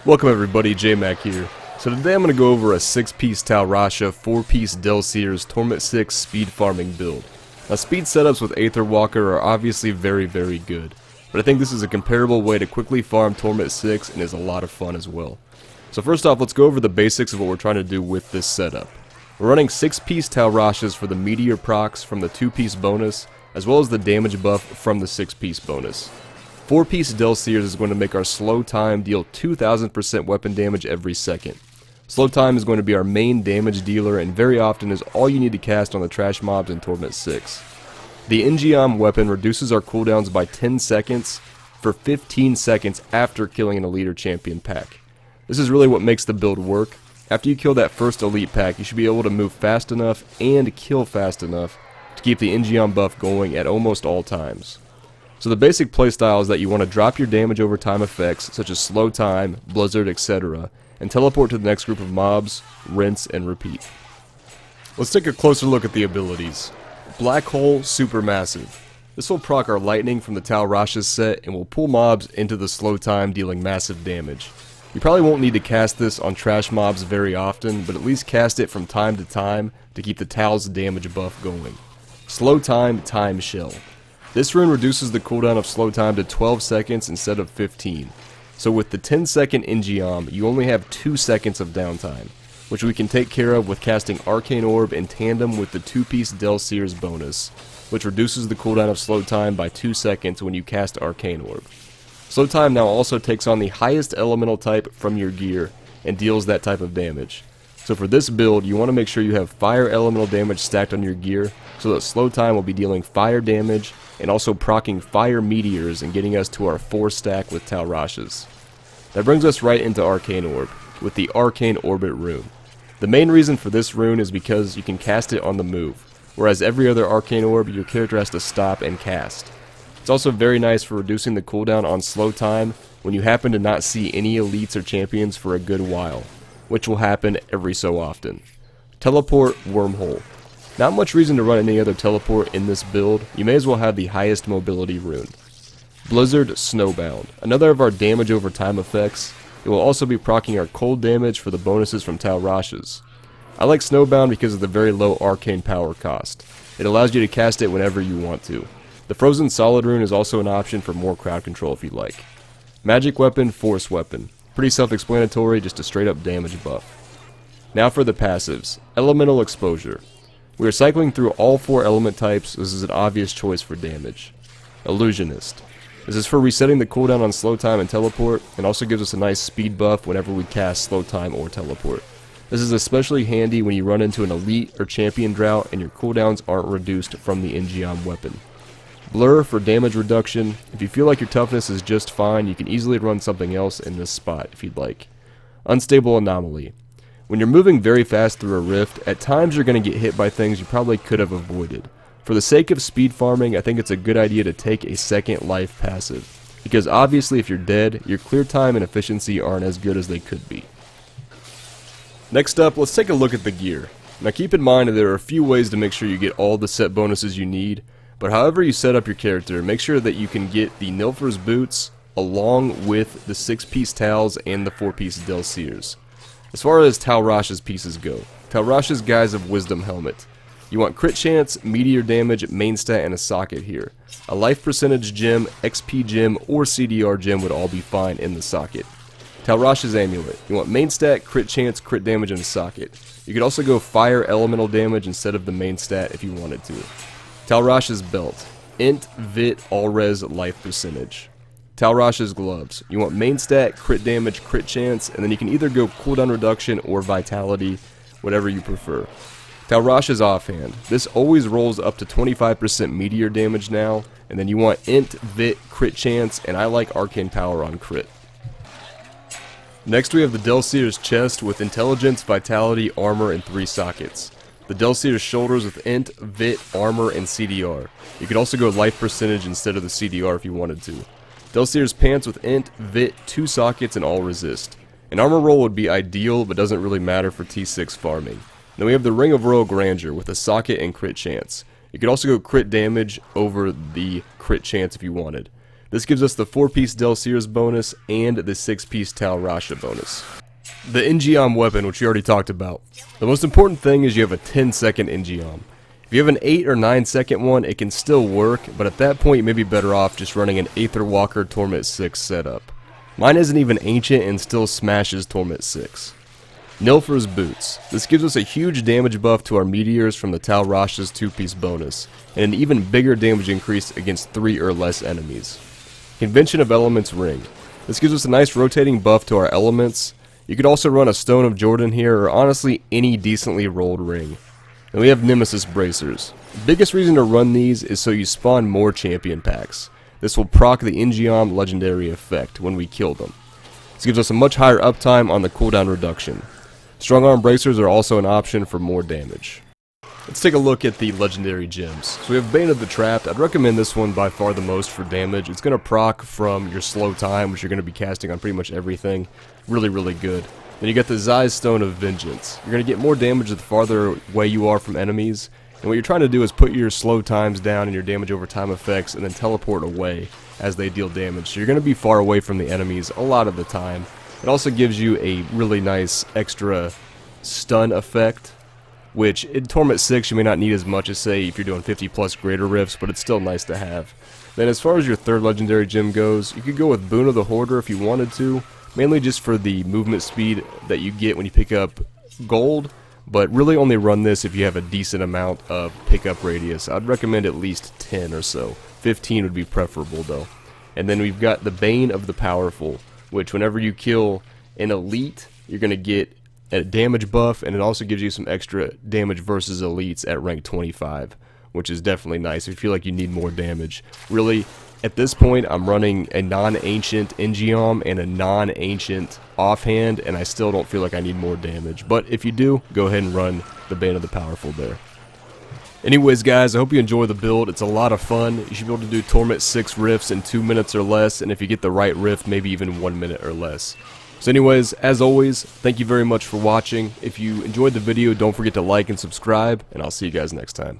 Welcome everybody, J-Mac here. So today I'm going to go over a 6-piece Rasha, 4-piece Delsere's Torment 6 speed farming build. Now speed setups with Aether Walker are obviously very good, but I think this is a comparable way to quickly farm Torment 6 and is a lot of fun as well. So first off, let's go over the basics of what we're trying to do with this setup. We're running 6-piece Rashas for the meteor procs from the 2-piece bonus, as well as the damage buff from the 6-piece bonus. 4-piece Delsere's is going to make our slow time deal 2000% weapon damage every second. Slow time is going to be our main damage dealer and very often is all you need to cast on the trash mobs in Torment 6. The Ingeom weapon reduces our cooldowns by 10 seconds for 15 seconds after killing an elite or champion pack. This is really what makes the build work. After you kill that first elite pack, you should be able to move fast enough and kill fast enough to keep the Ingeom buff going at almost all times. So the basic playstyle is that you want to drop your damage over time effects such as slow time, blizzard, etc. and teleport to the next group of mobs, rinse, and repeat. Let's take a closer look at the abilities. Black Hole Supermassive. This will proc our lightning from the Rasha's set and will pull mobs into the slow time dealing massive damage. You probably won't need to cast this on trash mobs very often, but at least cast it from time to time to keep the Tal's damage buff going. Slow time, Time Shell. This rune reduces the cooldown of slow time to 12 seconds instead of 15. So with the 10-second Ingeom, you only have 2 seconds of downtime, which we can take care of with casting Arcane Orb in tandem with the 2-piece Delsere's bonus, which reduces the cooldown of slow time by 2 seconds when you cast Arcane Orb. Slow time now also takes on the highest elemental type from your gear and deals that type of damage. So for this build, you want to make sure you have fire elemental damage stacked on your gear so that slow time will be dealing fire damage and also proccing fire meteors and getting us to our 4 stack with Rashas. That brings us right into Arcane Orb with the Arcane Orbit rune. The main reason for this rune is because you can cast it on the move, whereas every other Arcane Orb your character has to stop and cast. It's also very nice for reducing the cooldown on slow time when you happen to not see any elites or champions for a good while, which will happen every so often. Teleport Wormhole. Not much reason to run any other teleport in this build, you may as well have the highest mobility rune. Blizzard Snowbound. Another of our damage over time effects. It will also be proccing our cold damage for the bonuses from Rashas. I like Snowbound because of the very low arcane power cost. It allows you to cast it whenever you want to. The Frozen Solid rune is also an option for more crowd control if you like. Magic Weapon, Force Weapon. Pretty self-explanatory, just a straight up damage buff. Now for the passives. Elemental Exposure. We are cycling through all 4 element types, this is an obvious choice for damage. Illusionist. This is for resetting the cooldown on slow time and teleport, and also gives us a nice speed buff whenever we cast slow time or teleport. This is especially handy when you run into an elite or champion drought and your cooldowns aren't reduced from the Ingeom weapon. Blur for damage reduction. If you feel like your toughness is just fine, you can easily run something else in this spot if you'd like. Unstable Anomaly. When you're moving very fast through a rift, at times you're going to get hit by things you probably could have avoided. For the sake of speed farming, I think it's a good idea to take a second life passive, because obviously if you're dead, your clear time and efficiency aren't as good as they could be. Next up, let's take a look at the gear. Now keep in mind that there are a few ways to make sure you get all the set bonuses you need, but however you set up your character, make sure that you can get the Nilfr's boots along with the 6-piece Tals and the 4-piece Delsere's. As far as Rasha's pieces go, Rasha's Guise of Wisdom helmet. You want crit chance, meteor damage, main stat, and a socket here. A life percentage gem, XP gem, or CDR gem would all be fine in the socket. Rasha's amulet. You want main stat, crit chance, crit damage, and a socket. You could also go fire elemental damage instead of the main stat if you wanted to. Rasha's belt. Int, Vit, All-Res, life percentage. Rasha's gloves. You want main stat, crit damage, crit chance, and then you can either go cooldown reduction or vitality, whatever you prefer. Rasha's offhand. This always rolls up to 25% meteor damage now, and then you want int, vit, crit chance, and I like arcane power on crit. Next we have the Delsere's chest with intelligence, vitality, armor, and 3 sockets. The Delsere's shoulders with int, vit, armor, and CDR. You could also go life percentage instead of the CDR if you wanted to. Delsere's pants with int, vit, 2 sockets, and all resist. An armor roll would be ideal, but doesn't really matter for T6 farming. Then we have the Ring of Royal Grandeur with a socket and crit chance. You could also go crit damage over the crit chance if you wanted. This gives us the 4-piece Delsere's bonus and the 6-piece Tal Rasha bonus. The Ingeom weapon, which we already talked about. The most important thing is you have a 10-second Ingeom. If you have an 8 or 9-second one, it can still work, but at that point you may be better off just running an Aetherwalker Torment 6 setup. Mine isn't even ancient and still smashes Torment 6. Nilfer's Boots. This gives us a huge damage buff to our meteors from the Tal Rasha's 2-piece bonus, and an even bigger damage increase against 3 or less enemies. Convention of Elements Ring. This gives us a nice rotating buff to our elements. You could also run a Stone of Jordan here, or honestly any decently rolled ring. And we have Nemesis Bracers. The biggest reason to run these is so you spawn more champion packs. This will proc the Ingeom legendary effect when we kill them. This gives us a much higher uptime on the cooldown reduction. Strong Arm Bracers are also an option for more damage. Let's take a look at the legendary gems. So we have Bane of the Trapped. I'd recommend this one by far the most for damage. It's going to proc from your slow time, which you're going to be casting on pretty much everything. Really, really good. Then you got the Zai's Stone of Vengeance. You're going to get more damage the farther away you are from enemies. And what you're trying to do is put your slow times down and your damage over time effects and then teleport away as they deal damage. So you're going to be far away from the enemies a lot of the time. It also gives you a really nice extra stun effect, which in Torment 6 you may not need as much as, say, if you're doing 50 plus greater rifts, but it's still nice to have. Then as far as your third legendary gem goes, you could go with Boon of the Hoarder if you wanted to, mainly just for the movement speed that you get when you pick up gold, but really only run this if you have a decent amount of pickup radius. I'd recommend at least 10 or so. 15 would be preferable though. And then we've got the Bane of the Powerful, which whenever you kill an elite, you're going to get a damage buff, and it also gives you some extra damage versus elites at rank 25, which is definitely nice if you feel like you need more damage. Really, at this point, I'm running a non-ancient Ingeom and a non-ancient offhand, and I still don't feel like I need more damage. But if you do, go ahead and run the Bane of the Powerful there. Anyways guys, I hope you enjoy the build. It's a lot of fun. You should be able to do Torment 6 rifts in 2 minutes or less, and if you get the right rift, maybe even 1 minute or less. So anyways, as always, thank you very much for watching. If you enjoyed the video, don't forget to like and subscribe, and I'll see you guys next time.